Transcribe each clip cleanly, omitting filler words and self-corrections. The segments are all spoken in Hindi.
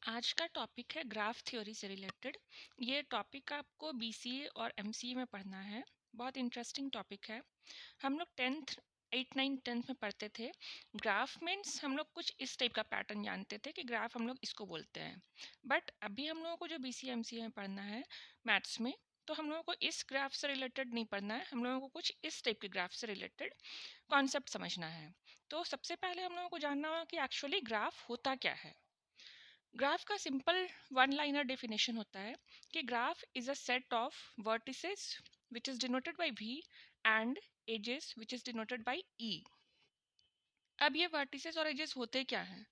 आज का टॉपिक है ग्राफ थ्योरी से रिलेटेड। ये टॉपिक आपको बीसीए और एमसीए में पढ़ना है। बहुत इंटरेस्टिंग टॉपिक है। हम लोग 10th 8 9 10th में पढ़ते थे। ग्राफ मीन्स हम लोग कुछ इस टाइप का पैटर्न जानते थे कि ग्राफ हम लोग इसको बोलते हैं। बट अभी हम लोगों को जो बीसीए एमसीए में पढ़ना है मैथ्स में, तो हम लोगों को इस ग्राफ से रिलेटेड नहीं पढ़ना है। हम लोगों को कुछ इस टाइप के ग्राफ से रिलेटेड कॉन्सेप्ट समझना है। तो सबसे पहले हम लोगों को जानना होगा कि एक्चुअली ग्राफ होता क्या है। ग्राफ का सिंपल वन लाइनर डेफिनेशन होता है कि graph is a set of vertices which is denoted by V and edges which is denoted by E. अब ये वर्टिसेस और एजेस होते क्या हैं?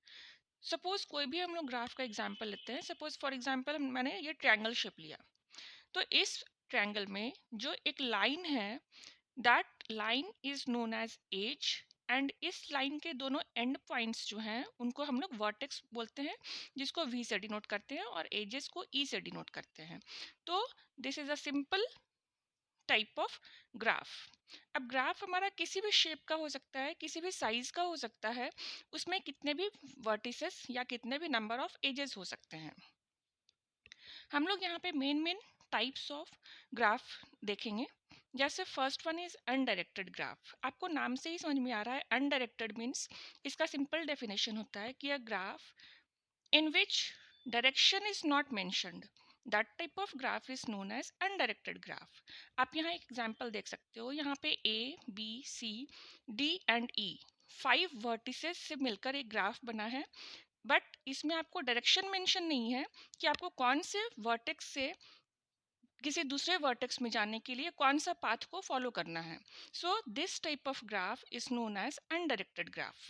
सपोज कोई भी हम लोग ग्राफ का एग्जांपल लेते हैं। सपोज फॉर एग्जांपल मैंने ये ट्रायंगल शेप लिया, तो इस ट्रायंगल में जो एक लाइन है, that line is known as edge, and इस लाइन के दोनों एंड पॉइंट्स जो हैं उनको हम लोग वर्टेक्स बोलते हैं, जिसको वी से डिनोट करते हैं और एजेस को ई से डिनोट करते हैं। तो this is a simple type of graph. अब ग्राफ हमारा किसी भी शेप का हो सकता है, किसी भी साइज का हो सकता है, उसमें कितने भी वर्टिसेस या कितने भी नंबर ऑफ एजेस हो सकते हैं। हम लोग यहाँ पे मेन टाइप्स ऑफ ग्राफ देखेंगे। जैसे first one is undirected graph. आपको नाम से ही समझ में आ रहा है, अनडायरेक्टेड मीन्स इसका सिंपल डेफिनेशन होता है कि a graph in which direction is not mentioned, that type of graph is known as undirected graph। आप यहाँ एक एग्जांपल देख सकते हो। यहाँ पे A B C D and E 5 vertices से मिलकर एक ग्राफ बना है, बट इसमें आपको डायरेक्शन मेंशन नहीं है कि आपको कौन से वर्टेक्स से किसी दूसरे वर्टेक्स में जाने के लिए कौन सा पाथ को फॉलो करना है। So this type of graph is known as undirected graph.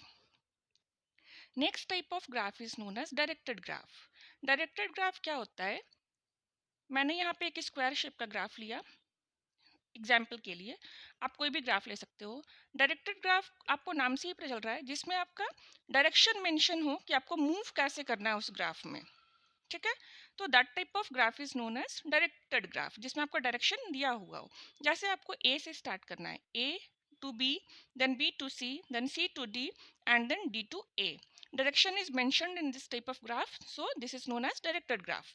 Next type of graph is known as directed graph. Directed graph क्या होता है? मैंने यहाँ पे एक स्क्वायर शेप का ग्राफ लिया एग्जाम्पल के लिए। आप कोई भी ग्राफ ले सकते हो। डायरेक्टेड ग्राफ आपको नाम से ही पता चल रहा है, जिसमें आपका डायरेक्शन मेंशन हो कि आपको मूव कैसे करना है उस ग्राफ में। ठीक है, तो that type of graph is known as directed graph, जिसमें आपको डायरेक्शन दिया हुआ हो। जैसे आपको ए से स्टार्ट करना है, A to B, then B to C, then C to D and then D to A. Direction is mentioned in this type of graph, so this is known as directed graph.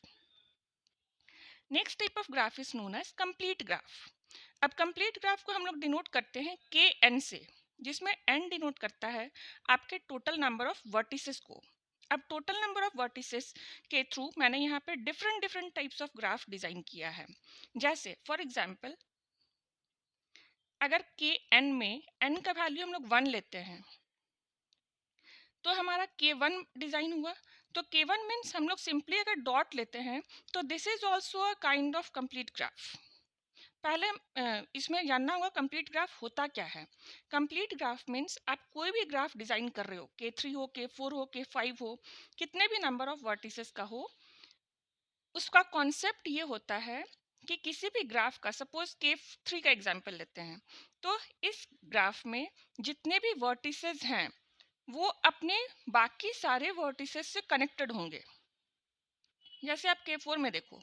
Next type of graph is known as complete graph. अब कंप्लीट ग्राफ को हम लोग डिनोट करते हैं के एन से, जिसमें एन डिनोट करता है आपके टोटल नंबर ऑफ वर्टिसेस को। अब टोटल नंबर ऑफ वर्टिसेस के थ्रू मैंने यहाँ पे different different types of graph design किया है। जैसे फॉर एग्जांपल, अगर के एन में एन का वैल्यू हम लोग 1 लेते हैं, तो हमारा K1 डिजाइन हुआ। तो K1 मीन्स हम लोग सिंपली अगर डॉट लेते हैं, तो this is also a kind of complete graph. पहले इसमें जानना होगा कंप्लीट ग्राफ होता क्या है। कंप्लीट ग्राफ मीन्स आप कोई भी ग्राफ डिजाइन कर रहे हो, K3 हो, K4 हो, K5 हो, कितने भी नंबर ऑफ वर्टिसेस का हो, उसका कॉन्सेप्ट ये होता है कि किसी भी ग्राफ का, सपोज K3 का एग्जांपल लेते हैं, तो इस ग्राफ में जितने भी वर्टिसेस हैं वो अपने बाकी सारे वर्टिसेस से कनेक्टेड होंगे। जैसे आप K4 में देखो,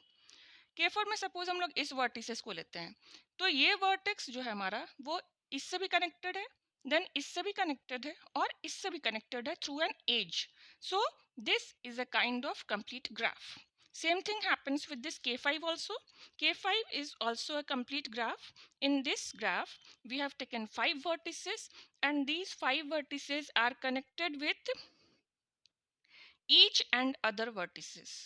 K4 में सपोज हम लोग इस वर्टिसेस को लेते हैं, तो ये वर्टेक्स जो है हमारा, वो इससे भी कनेक्टेड है, देन इससे भी कनेक्टेड है और इससे भी कनेक्टेड है through an edge. So this is a kind of complete graph. Same thing happens with this K5 also. K5 is also a complete graph. In this graph, we have taken 5 vertices, and these 5 vertices are connected with each and other vertices.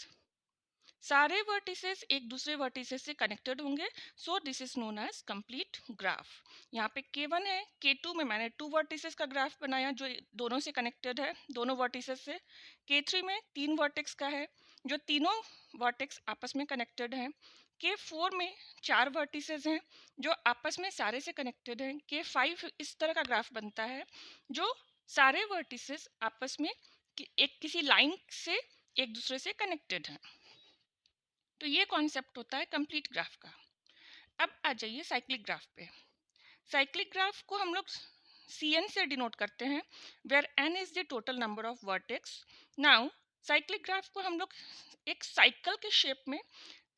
सारे वर्टिसेस एक दूसरे वर्टिसेस से कनेक्टेड होंगे, so this is known as complete graph. यहाँ पे K1 है, K2 में मैंने 2 वर्टिसेस का ग्राफ बनाया जो दोनों से कनेक्टेड है, दोनों वर्टिसेस से। K3 में 3 वर्टेक्स का है, जो तीनों वर्टेक्स आपस में कनेक्टेड हैं। K4 में 4 वर्टिसेस हैं जो आपस में सारे से कनेक्टेड हैं। K5 इस तरह का ग्राफ बनता है जो सारे वर्टिसेस आपस में एक किसी लाइन से एक दूसरे से कनेक्टेड हैं। तो ये कॉन्सेप्ट होता है कंप्लीट ग्राफ का। अब आ जाइए साइक्लिक ग्राफ पे। साइक्लिक ग्राफ को हम लोग Cn से डिनोट करते हैं, where n is the total number of vertex. Now cyclic graph को हम लोग एक साइकिल के शेप में,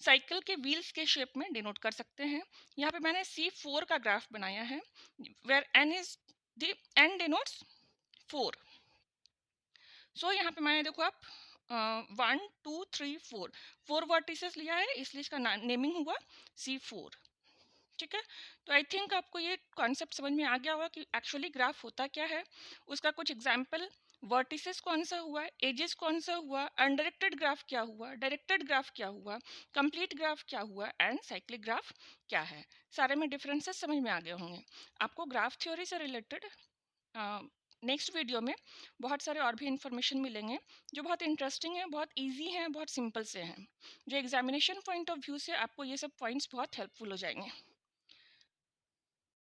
साइकिल के व्हील्स के शेप में डिनोट कर सकते हैं। यहाँ पे मैंने C4 का ग्राफ बनाया है, वेयर n डिनोट्स 4। सो यहाँ पे मैंने देखो आप 1 2 3 4 4 वर्टिसेस लिया है, इसलिए इसका नेमिंग हुआ C4। ठीक है, तो आई थिंक आपको ये कॉन्सेप्ट समझ में आ गया होगा कि एक्चुअली ग्राफ होता क्या है। उसका कुछ एग्जाम्पल, वर्टिसेस कौन सा हुआ, एजेस कौन सा हुआ, अनडायरेक्टेड ग्राफ क्या हुआ, डायरेक्टेड ग्राफ क्या हुआ, कंप्लीट ग्राफ क्या हुआ एंड साइक्लिक ग्राफ क्या है। सारे में डिफरेंसेस समझ में आ गए होंगे आपको। ग्राफ थ्योरी से रिलेटेड नेक्स्ट वीडियो में बहुत सारे और भी इंफॉर्मेशन मिलेंगे जो बहुत इंटरेस्टिंग है, बहुत इजी हैं, बहुत सिंपल से हैं, जो एग्जामिनेशन पॉइंट ऑफ व्यू से आपको ये सब पॉइंट्स बहुत हेल्पफुल हो जाएंगे।